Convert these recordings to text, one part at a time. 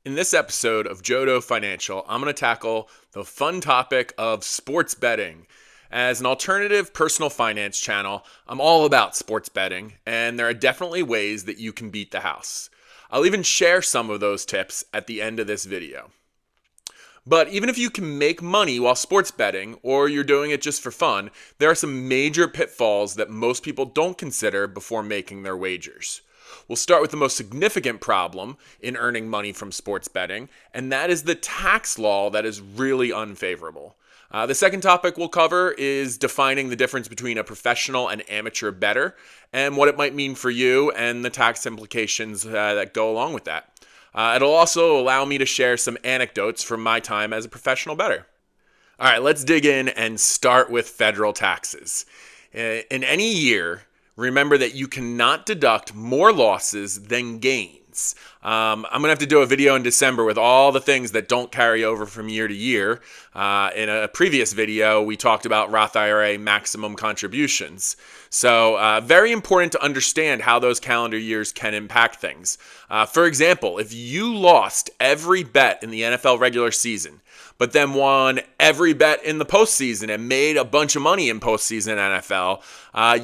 In this episode of Jodo Financial, I'm going to tackle the fun topic of sports betting. As an alternative personal finance channel, I'm all about sports betting, and there are definitely ways that you can beat the house. I'll even share some of those tips at the end of this video. But even if you can make money while sports betting, or you're doing it just for fun, there are some major pitfalls that most people don't consider before making their wagers. We'll start with the most significant problem in earning money from sports betting, and that is the tax law that is really unfavorable. The second topic we'll cover is defining the difference between a professional and amateur bettor and what it might mean for you and the tax implications that go along with that. It'll also allow me to share some anecdotes from my time as a professional bettor. All right, let's dig in and start with federal taxes. In any year, remember that you cannot deduct more losses than gains. I'm going to have to do a video in December with all the things that don't carry over from year to year. In a previous video, we talked about Roth IRA maximum contributions. So very important to understand how those calendar years can impact things. For example, if you lost every bet in the NFL regular season, but then won every bet in the postseason and made a bunch of money in postseason NFL,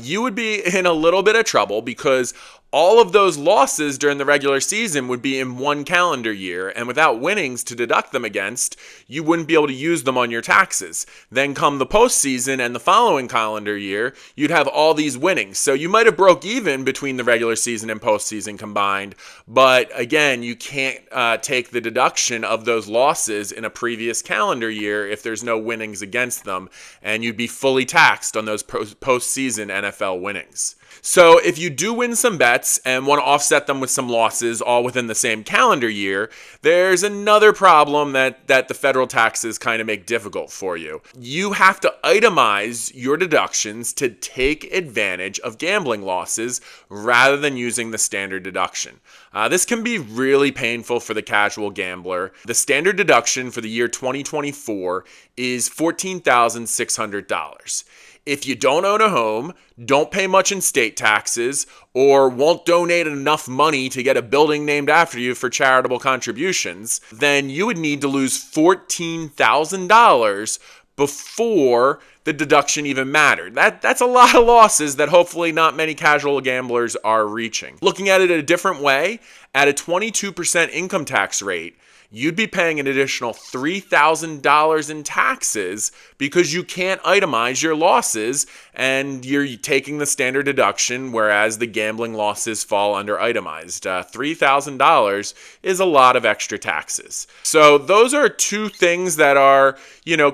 you would be in a little bit of trouble because all of those losses during the regular season would be in one calendar year, and without winnings to deduct them against, you wouldn't be able to use them on your taxes. Then come the postseason and the following calendar year, you'd have all these winnings. So you might have broke even between the regular season and postseason combined, but again, you can't take the deduction of those losses in a previous calendar year if there's no winnings against them, and you'd be fully taxed on those postseason NFL winnings. So if you do win some bets and want to offset them with some losses all within the same calendar year, there's another problem that the federal taxes kind of make difficult for you. You have to itemize your deductions to take advantage of gambling losses rather than using the standard deduction. This can be really painful for the casual gambler. The standard deduction for the year 2024 is $14,600. If you don't own a home, don't pay much in state taxes, or won't donate enough money to get a building named after you for charitable contributions, then you would need to lose $14,000 before the deduction even mattered. That's a lot of losses that hopefully not many casual gamblers are reaching. Looking at it a different way, at a 22% income tax rate, you'd be paying an additional $3,000 in taxes because you can't itemize your losses and you're taking the standard deduction, whereas the gambling losses fall under itemized. $3,000 is a lot of extra taxes. So those are two things that are,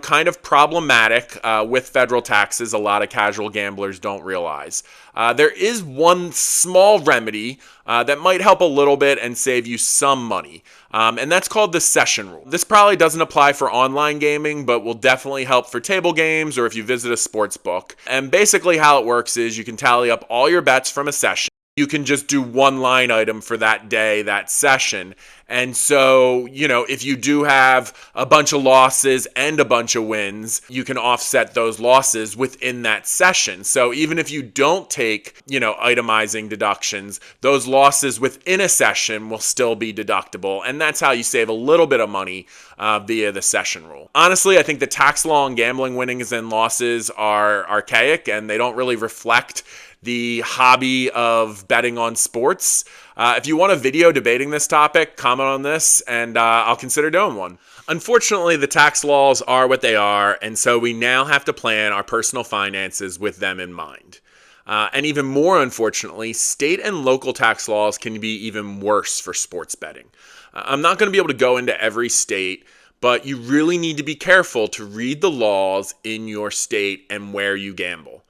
kind of problematic with federal taxes. A lot of casual gamblers don't realize. There is one small remedy that might help a little bit and save you some money. And that's called the session rule. This probably doesn't apply for online gaming, but will definitely help for table games or if you visit a sports book. And basically how it works is you can tally up all your bets from a session. You can just do one line item for that day, that session. And so, if you do have a bunch of losses and a bunch of wins, you can offset those losses within that session. So even if you don't take, itemizing deductions, those losses within a session will still be deductible. And that's how you save a little bit of money via the session rule. Honestly, I think the tax law on gambling winnings and losses are archaic and they don't really reflect the hobby of betting on sports. If you want a video debating this topic, comment on this and I'll consider doing one. Unfortunately, the tax laws are what they are, and so we now have to plan our personal finances with them in mind. And even more unfortunately, state and local tax laws can be even worse for sports betting. I'm not going to be able to go into every state, but you really need to be careful to read the laws in your state and where you gamble.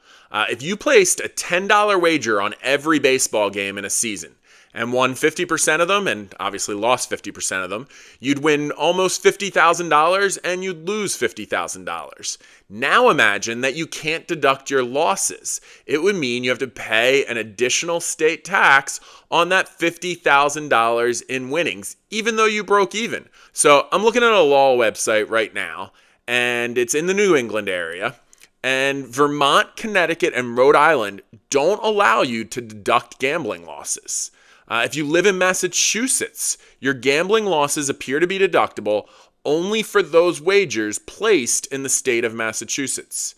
If you placed a $10 wager on every baseball game in a season and won 50% of them and obviously lost 50% of them, you'd win almost $50,000 and you'd lose $50,000. Now imagine that you can't deduct your losses. It would mean you have to pay an additional state tax on that $50,000 in winnings, even though you broke even. So I'm looking at a law website right now, and it's in the New England area. And Vermont, Connecticut, and Rhode Island don't allow you to deduct gambling losses. If you live in Massachusetts, your gambling losses appear to be deductible only for those wagers placed in the state of Massachusetts.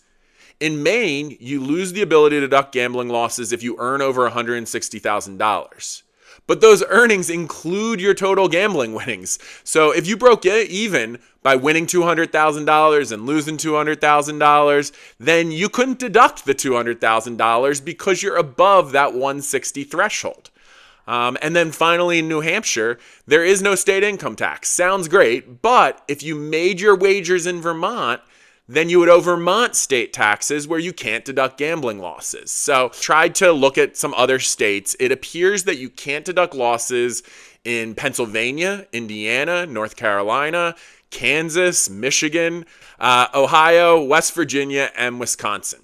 In Maine, you lose the ability to deduct gambling losses if you earn over $160,000. But those earnings include your total gambling winnings. So if you broke even by winning $200,000 and losing $200,000, then you couldn't deduct the $200,000 because you're above that 160 threshold. And then finally, in New Hampshire, there is no state income tax. Sounds great, but if you made your wagers in Vermont, then you would owe Vermont state taxes where you can't deduct gambling losses. So tried to look at some other states. It appears that you can't deduct losses in Pennsylvania, Indiana, North Carolina, Kansas, Michigan, Ohio, West Virginia, and Wisconsin.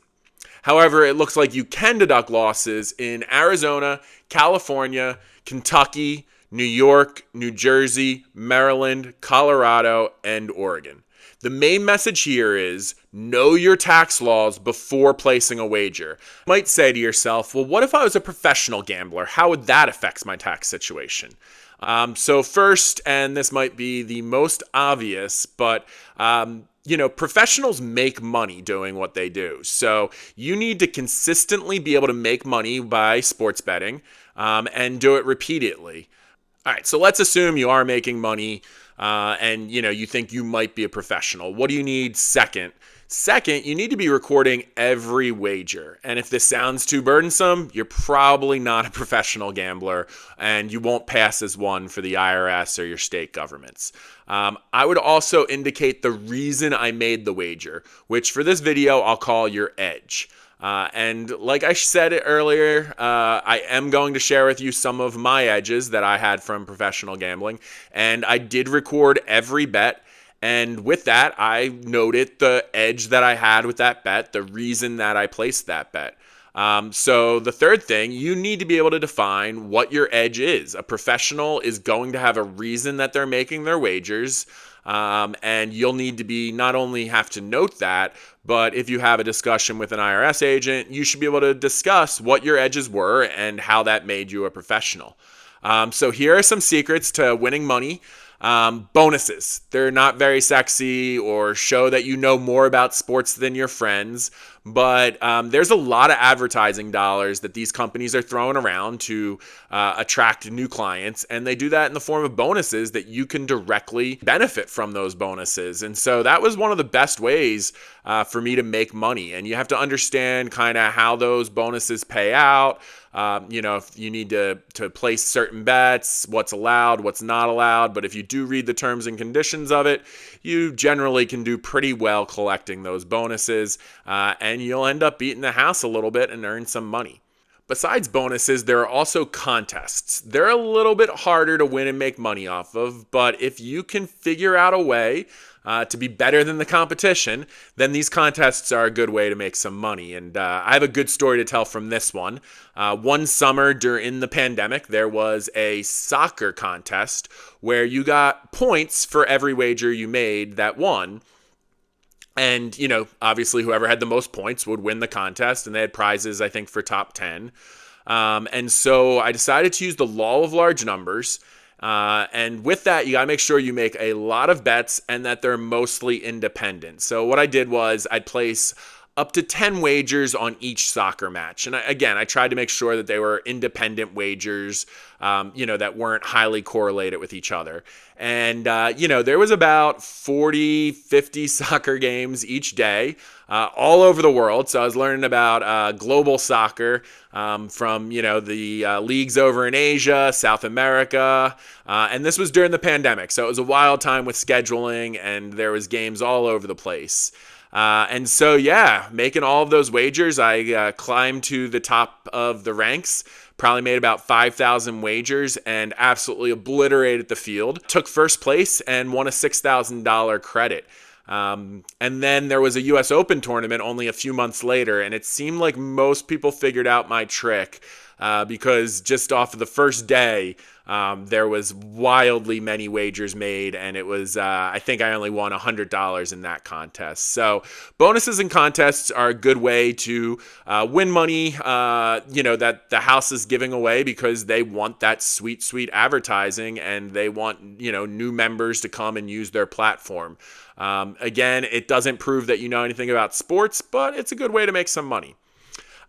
However, it looks like you can deduct losses in Arizona, California, Kentucky, New York, New Jersey, Maryland, Colorado, and Oregon. The main message here is know your tax laws before placing a wager. You might say to yourself, well, what if I was a professional gambler? How would that affect my tax situation? So first, and this might be the most obvious, but professionals make money doing what they do. So you need to consistently be able to make money by sports betting and do it repeatedly. All right, so let's assume you are making money and you think you might be a professional. What do you need second? Second, you need to be recording every wager. And if this sounds too burdensome, you're probably not a professional gambler and you won't pass as one for the IRS or your state governments. I would also indicate the reason I made the wager, which for this video, I'll call your edge. And like I said it earlier, I am going to share with you some of my edges that I had from professional gambling. And I did record every bet. And with that, I noted the edge that I had with that bet, the reason that I placed that bet. So the third thing, you need to be able to define what your edge is. A professional is going to have a reason that they're making their wagers. And you'll need to be not only have to note that, but if you have a discussion with an IRS agent, you should be able to discuss what your edges were and how that made you a professional. So here are some secrets to winning money. Bonuses. They're not very sexy or show that you know more about sports than your friends, but there's a lot of advertising dollars that these companies are throwing around to attract new clients, and they do that in the form of bonuses that you can directly benefit from those bonuses. And so that was one of the best ways for me to make money, and you have to understand kind of how those bonuses pay out. If you need to place certain bets, what's allowed, what's not allowed. But if you do read the terms and conditions of it, you generally can do pretty well collecting those bonuses, and you'll end up beating the house a little bit and earn some money. Besides bonuses, there are also contests. They're a little bit harder to win and make money off of, but if you can figure out a way to be better than the competition, then these contests are a good way to make some money. And I have a good story to tell from this one. One summer during the pandemic, there was a soccer contest where you got points for every wager you made that won. And, obviously whoever had the most points would win the contest, and they had prizes, I think, for top 10. And so I decided to use the law of large numbers. And with that, you got to make sure you make a lot of bets and that they're mostly independent. So what I did was I'd place up to 10 wagers on each soccer match. And I tried to make sure that they were independent wagers, that weren't highly correlated with each other. And, there was about 40, 50 soccer games each day, all over the world. So I was learning about global soccer from, the leagues over in Asia, South America. And this was during the pandemic. So it was a wild time with scheduling, and there was games all over the place. And so, making all of those wagers, I climbed to the top of the ranks, probably made about 5,000 wagers and absolutely obliterated the field. Took first place and won a $6,000 credit. And then there was a U.S. Open tournament only a few months later, and it seemed like most people figured out my trick. because just off of the first day, there was wildly many wagers made, and it was, I think I only won $100 in that contest. So bonuses and contests are a good way to win money, that the house is giving away because they want that sweet, sweet advertising, and they want, new members to come and use their platform. Again, it doesn't prove that you know anything about sports, but it's a good way to make some money.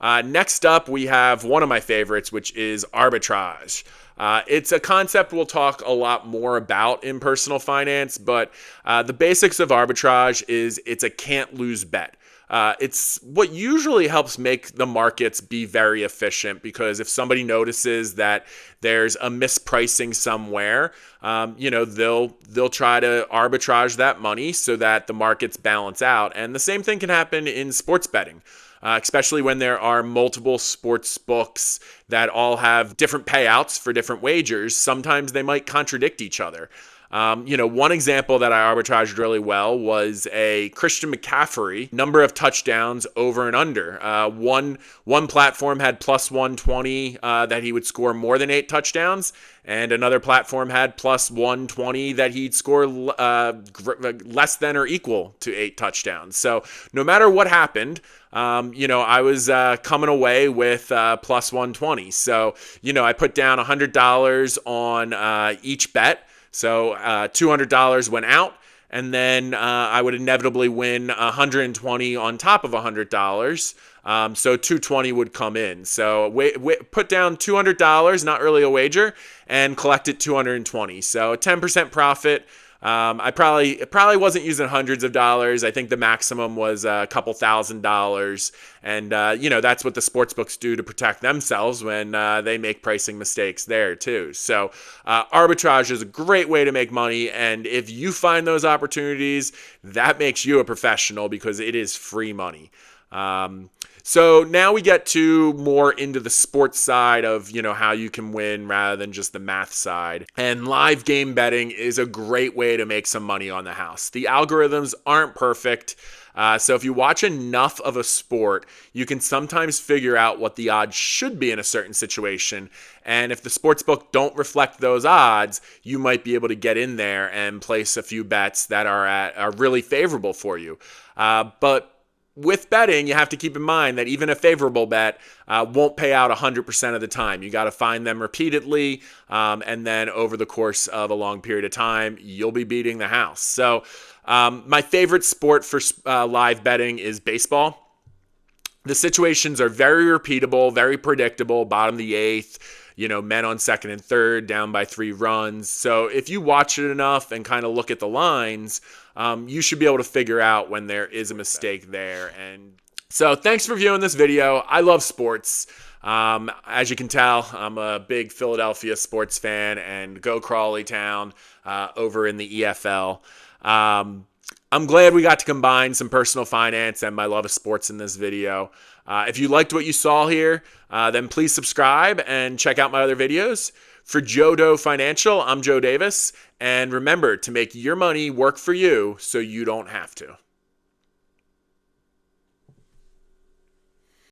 Next up, we have one of my favorites, which is arbitrage. It's a concept we'll talk a lot more about in personal finance, but the basics of arbitrage is it's a can't-lose bet. It's what usually helps make the markets be very efficient, because if somebody notices that there's a mispricing somewhere, they'll try to arbitrage that money so that the markets balance out. And the same thing can happen in sports betting. Especially when there are multiple sports books that all have different payouts for different wagers. Sometimes they might contradict each other. One example that I arbitraged really well was a Christian McCaffrey number of touchdowns over and under. One platform had plus 120 that he would score more than 8 touchdowns, and another platform had plus 120 that he'd score less than or equal to 8 touchdowns. So no matter what happened, I was coming away with plus 120. So, I put down $100 on each bet. So $200 went out, and then I would inevitably win $120 on top of $100. So $220 would come in. So put down $200, not really a wager, and collected $220. So a 10% profit. I probably wasn't using hundreds of dollars. I think the maximum was a couple $1,000s. And, that's what the sports books do to protect themselves when they make pricing mistakes there too. So arbitrage is a great way to make money. And if you find those opportunities, that makes you a professional, because it is free money. So now we get to more into the sports side of, how you can win rather than just the math side. And live game betting is a great way to make some money on the house. The algorithms aren't perfect. So if you watch enough of a sport, you can sometimes figure out what the odds should be in a certain situation. And if the sportsbook don't reflect those odds, you might be able to get in there and place a few bets that are really favorable for you. But with betting, you have to keep in mind that even a favorable bet won't pay out 100% of the time. You got to find them repeatedly, and then over the course of a long period of time, you'll be beating the house. So my favorite sport for live betting is baseball. The situations are very repeatable, very predictable, bottom of the 8th, men on second and third, down by 3 runs. So if you watch it enough and kind of look at the lines, you should be able to figure out when there is a mistake there. And so thanks for viewing this video. I love sports. As you can tell, I'm a big Philadelphia sports fan, and go Crawley Town over in the EFL. I'm glad we got to combine some personal finance and my love of sports in this video. If you liked what you saw here, then please subscribe and check out my other videos. For Jodo Financial, I'm Joe Davis. And remember to make your money work for you so you don't have to.